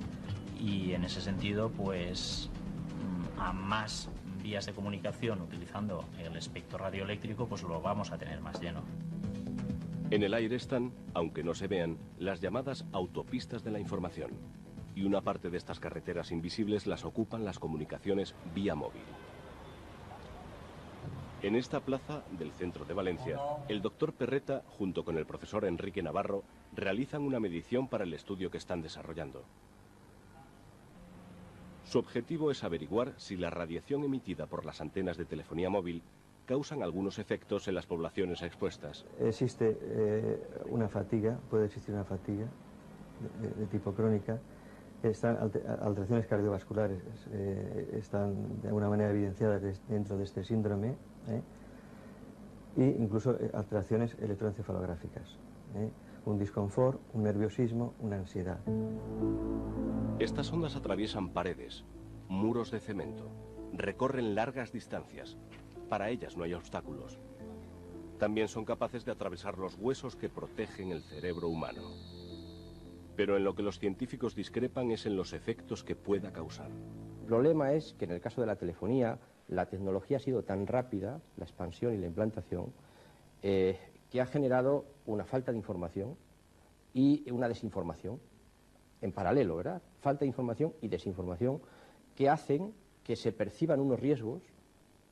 y en ese sentido pues a más vías de comunicación utilizando el espectro radioeléctrico pues lo vamos a tener más lleno. En el aire están, aunque no se vean, las llamadas autopistas de la información. Y una parte de estas carreteras invisibles las ocupan las comunicaciones vía móvil. En esta plaza del centro de Valencia, el doctor Perreta, junto con el profesor Enrique Navarro, realizan una medición para el estudio que están desarrollando. Su objetivo es averiguar si la radiación emitida por las antenas de telefonía móvil causan algunos efectos en las poblaciones expuestas. Existe una fatiga, puede existir una fatiga de tipo crónica, Estas alteraciones cardiovasculares están de alguna manera evidenciadas dentro de este síndrome, e incluso alteraciones electroencefalográficas, un disconfort, un nerviosismo, una ansiedad. Estas ondas atraviesan paredes, muros de cemento, recorren largas distancias. Para ellas no hay obstáculos. También son capaces de atravesar los huesos que protegen el cerebro humano. Pero en lo que los científicos discrepan es en los efectos que pueda causar. El problema es que en el caso de la telefonía, la tecnología ha sido tan rápida, la expansión y la implantación, que ha generado una falta de información y una desinformación en paralelo, ¿verdad? Falta de información y desinformación que hacen que se perciban unos riesgos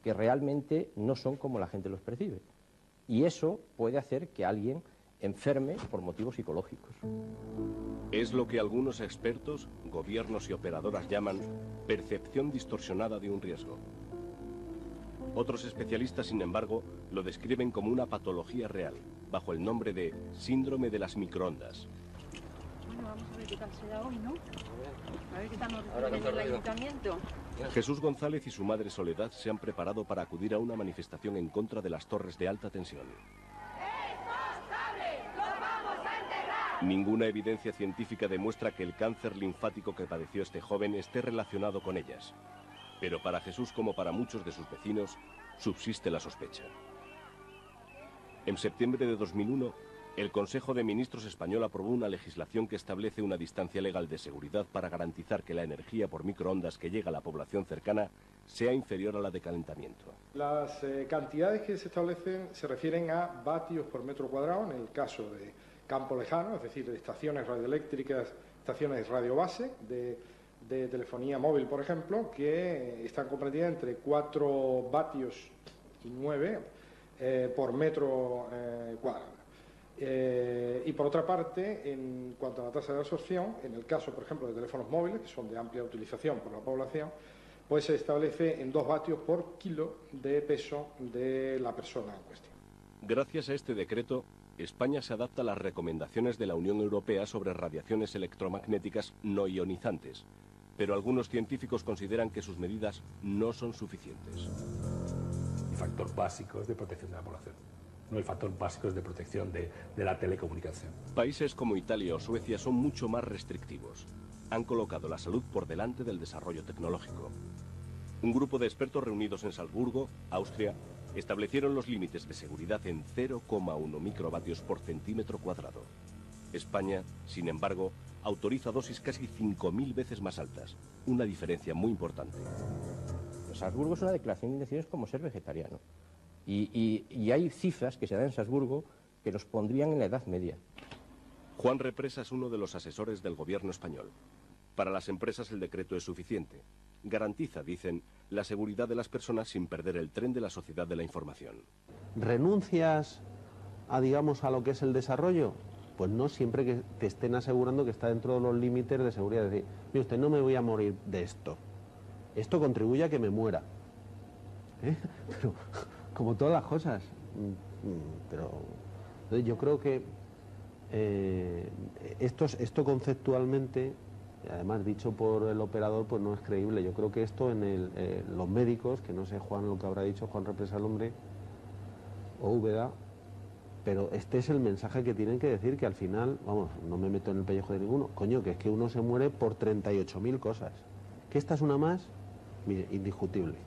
que realmente no son como la gente los percibe. Y eso puede hacer que alguien enferme por motivos psicológicos. Es lo que algunos expertos, gobiernos y operadoras llaman percepción distorsionada de un riesgo. Otros especialistas, sin embargo, lo describen como una patología real, bajo el nombre de síndrome de las microondas. Bueno, vamos a ver qué tal será hoy, ¿no? A ver qué tal nos reciben en el ayuntamiento. Jesús González y su madre Soledad se han preparado para acudir a una manifestación en contra de las torres de alta tensión. Ninguna evidencia científica demuestra que el cáncer linfático que padeció este joven esté relacionado con ellas. Pero para Jesús, como para muchos de sus vecinos, subsiste la sospecha. En septiembre de 2001, el Consejo de Ministros español aprobó una legislación que establece una distancia legal de seguridad para garantizar que la energía por microondas que llega a la población cercana sea inferior a la de calentamiento. Las cantidades que se establecen se refieren a vatios por metro cuadrado en el caso de campo lejano, es decir, de estaciones radioeléctricas, estaciones radiobase, de telefonía móvil, por ejemplo, que están comprendidas entre 4 vatios y 9 por metro cuadrado. Y por otra parte, en cuanto a la tasa de absorción, en el caso, por ejemplo, de teléfonos móviles, que son de amplia utilización por la población, pues se establece en 2 vatios por kilo de peso de la persona en cuestión. Gracias a este decreto, España se adapta a las recomendaciones de la Unión Europea sobre radiaciones electromagnéticas no ionizantes, pero algunos científicos consideran que sus medidas no son suficientes. El factor básico es de protección de la población, no el factor básico es de protección de la telecomunicación. Países como Italia o Suecia son mucho más restrictivos. Han colocado la salud por delante del desarrollo tecnológico. Un grupo de expertos reunidos en Salzburgo, Austria, establecieron los límites de seguridad en 0,1 microvatios por centímetro cuadrado. España, sin embargo, autoriza dosis casi 5.000 veces más altas, una diferencia muy importante. Salzburgo es una declaración de intenciones como ser vegetariano. Y hay cifras que se dan en Salzburgo que nos pondrían en la Edad Media. Juan Represa es uno de los asesores del gobierno español. Para las empresas el decreto es suficiente. Garantiza, dicen, la seguridad de las personas sin perder el tren de la sociedad de la información. ¿Renuncias a, digamos, a lo que es el desarrollo? Pues no, siempre que te estén asegurando que está dentro de los límites de seguridad. Es decir, mire usted, no me voy a morir de esto. Esto contribuye a que me muera. Pero, como todas las cosas. Pero yo creo que esto conceptualmente, además dicho por el operador, pues no es creíble. Yo creo que esto en los médicos, que no sé Juan lo que habrá dicho, Juan Represa el hombre, o Úbeda, pero este es el mensaje que tienen que decir, que al final, vamos, no me meto en el pellejo de ninguno, coño, que es que uno se muere por 38.000 cosas. Que esta es una más, mire, indiscutible.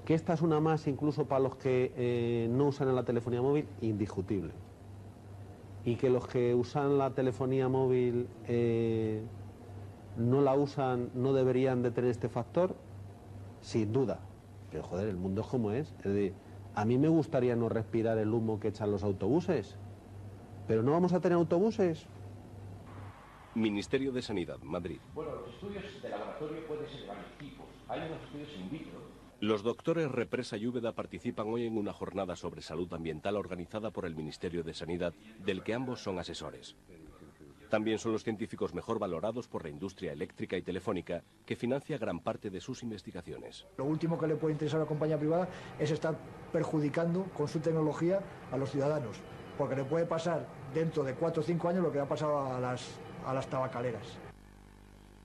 Que esta es una más incluso para los que no usan la telefonía móvil, indiscutible. Y que los que usan la telefonía móvil no la usan, no deberían de tener este factor, sin duda. Pero joder, el mundo es como es. Es decir, a mí me gustaría no respirar el humo que echan los autobuses, pero no vamos a tener autobuses. Ministerio de Sanidad, Madrid. Bueno, los estudios de laboratorio pueden ser de varios tipos. Hay unos estudios in vitro. Los doctores Represa y Úbeda participan hoy en una jornada sobre salud ambiental organizada por el Ministerio de Sanidad, del que ambos son asesores. También son los científicos mejor valorados por la industria eléctrica y telefónica, que financia gran parte de sus investigaciones. Lo último que le puede interesar a la compañía privada es estar perjudicando con su tecnología a los ciudadanos, porque le puede pasar dentro de 4 o 5 años lo que ha pasado a las tabacaleras.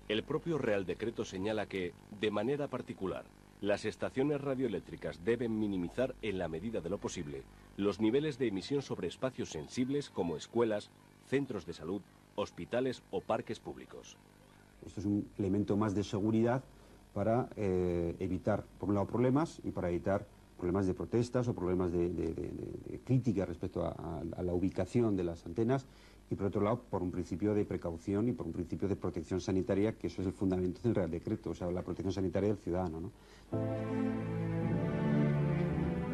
El propio Real Decreto señala que, de manera particular, las estaciones radioeléctricas deben minimizar, en la medida de lo posible, los niveles de emisión sobre espacios sensibles como escuelas, centros de salud, hospitales o parques públicos. Esto es un elemento más de seguridad para evitar, por un lado, problemas y para evitar problemas de protestas o problemas de crítica respecto a la ubicación de las antenas, y por otro lado, por un principio de precaución y por un principio de protección sanitaria, que eso es el fundamento del Real Decreto, o sea, la protección sanitaria del ciudadano, ¿no?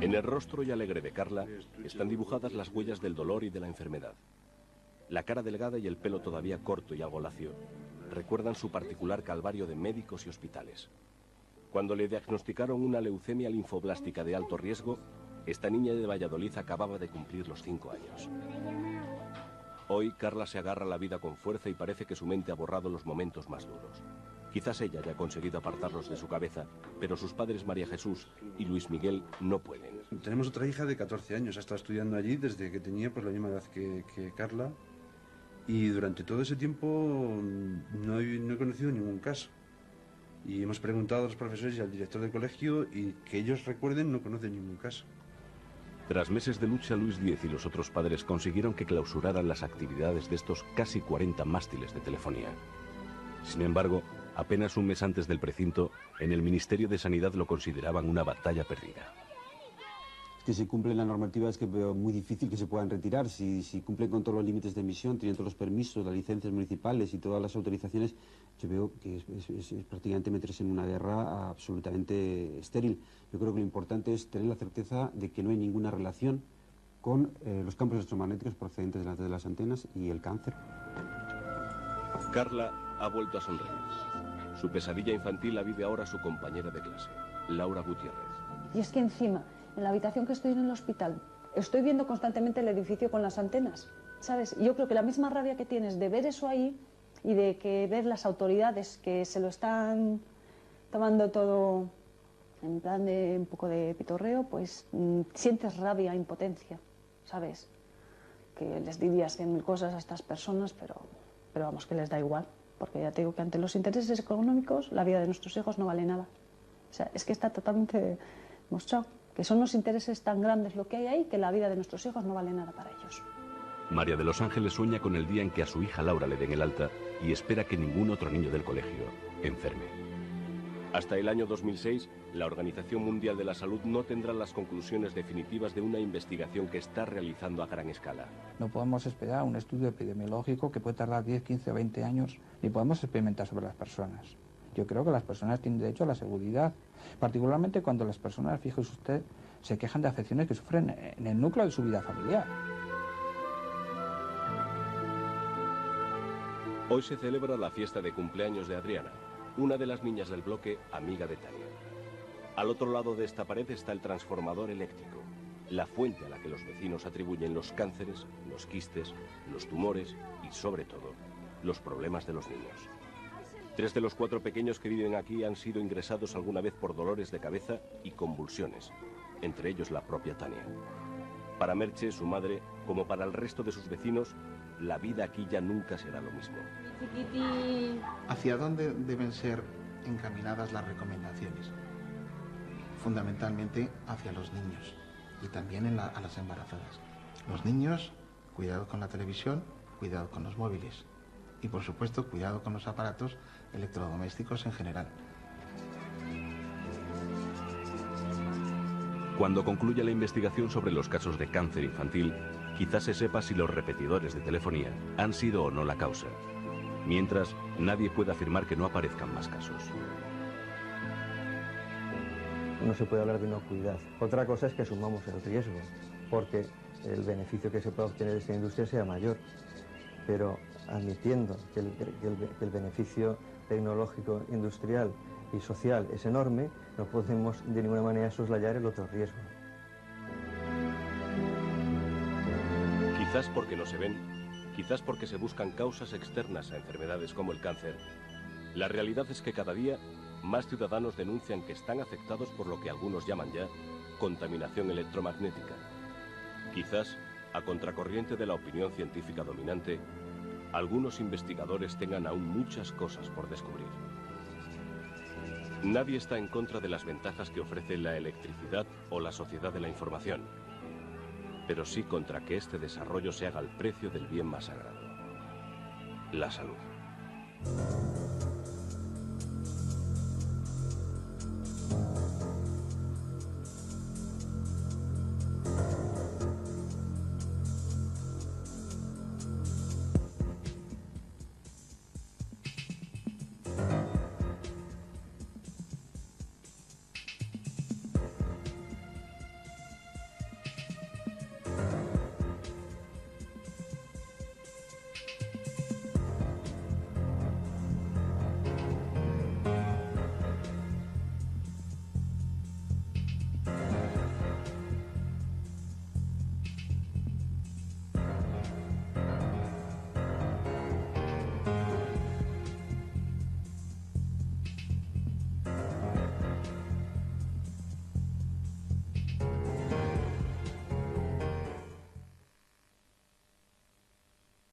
En el rostro y alegre de Carla están dibujadas las huellas del dolor y de la enfermedad. La cara delgada y el pelo todavía corto y algo lacio recuerdan su particular calvario de médicos y hospitales. Cuando le diagnosticaron una leucemia linfoblástica de alto riesgo, esta niña de Valladolid acababa de cumplir los 5 años. Hoy Carla se agarra a la vida con fuerza y parece que su mente ha borrado los momentos más duros. Quizás ella haya conseguido apartarlos de su cabeza, pero sus padres María Jesús y Luis Miguel no pueden. Tenemos otra hija de 14 años, ha estado estudiando allí desde que tenía pues la misma edad que Carla, y durante todo ese tiempo no he conocido ningún caso. Y hemos preguntado a los profesores y al director del colegio, y que ellos recuerden no conocen ningún caso. Tras meses de lucha, Luis X y los otros padres consiguieron que clausuraran las actividades de estos casi 40 mástiles de telefonía. Sin embargo, apenas un mes antes del precinto, en el Ministerio de Sanidad lo consideraban una batalla perdida. Que si cumplen la normativa es que veo muy difícil que se puedan retirar. Si cumplen con todos los límites de emisión, tienen todos los permisos, las licencias municipales y todas las autorizaciones, yo veo que es prácticamente meterse en una guerra absolutamente estéril. Yo creo que lo importante es tener la certeza de que no hay ninguna relación con los campos electromagnéticos procedentes de las antenas y el cáncer. Carla ha vuelto a sonreír. Su pesadilla infantil la vive ahora su compañera de clase, Laura Gutiérrez. Y es que encima, en la habitación que estoy en el hospital, estoy viendo constantemente el edificio con las antenas, ¿sabes? Yo creo que la misma rabia que tienes de ver eso ahí y de que ver las autoridades que se lo están tomando todo en plan de un poco de pitorreo, pues sientes rabia, impotencia, ¿sabes? Que les dirías 100.000 cosas a estas personas, pero vamos, que les da igual, porque ya te digo que ante los intereses económicos la vida de nuestros hijos no vale nada. O sea, es que está totalmente mostrado que son los intereses tan grandes lo que hay ahí, que la vida de nuestros hijos no vale nada para ellos. María de los Ángeles sueña con el día en que a su hija Laura le den el alta y espera que ningún otro niño del colegio enferme. Hasta el año 2006, la Organización Mundial de la Salud no tendrá las conclusiones definitivas de una investigación que está realizando a gran escala. No podemos esperar un estudio epidemiológico que puede tardar 10, 15 o 20 años, ni podemos experimentar sobre las personas. Yo creo que las personas tienen derecho a la seguridad, particularmente cuando las personas, fíjese usted, se quejan de afecciones que sufren en el núcleo de su vida familiar. Hoy se celebra la fiesta de cumpleaños de Adriana, una de las niñas del bloque, amiga de Tania. Al otro lado de esta pared está el transformador eléctrico, la fuente a la que los vecinos atribuyen los cánceres, los quistes, los tumores y, sobre todo, los problemas de los niños. 3 de los 4 pequeños que viven aquí han sido ingresados alguna vez por dolores de cabeza y convulsiones, entre ellos la propia Tania. Para Merche, su madre, como para el resto de sus vecinos, la vida aquí ya nunca será lo mismo. ¿Hacia dónde deben ser encaminadas las recomendaciones? Fundamentalmente hacia los niños y también a las embarazadas. Los niños, cuidado con la televisión, cuidado con los móviles y, por supuesto, cuidado con los aparatos electrodomésticos en general. Cuando concluya la investigación sobre los casos de cáncer infantil, quizás se sepa si los repetidores de telefonía han sido o no la causa. Mientras, nadie puede afirmar que no aparezcan más casos. No se puede hablar de inocuidad. Otra cosa es que asumamos el riesgo, porque el beneficio que se pueda obtener de esta industria sea mayor. Pero admitiendo que el beneficio tecnológico, industrial y social es enorme, no podemos de ninguna manera soslayar el otro riesgo. Quizás porque no se ven, quizás porque se buscan causas externas a enfermedades como el cáncer, la realidad es que cada día más ciudadanos denuncian que están afectados por lo que algunos llaman ya contaminación electromagnética. Quizás, a contracorriente de la opinión científica dominante, algunos investigadores tengan aún muchas cosas por descubrir. Nadie está en contra de las ventajas que ofrece la electricidad o la sociedad de la información, pero sí contra que este desarrollo se haga al precio del bien más sagrado, la salud.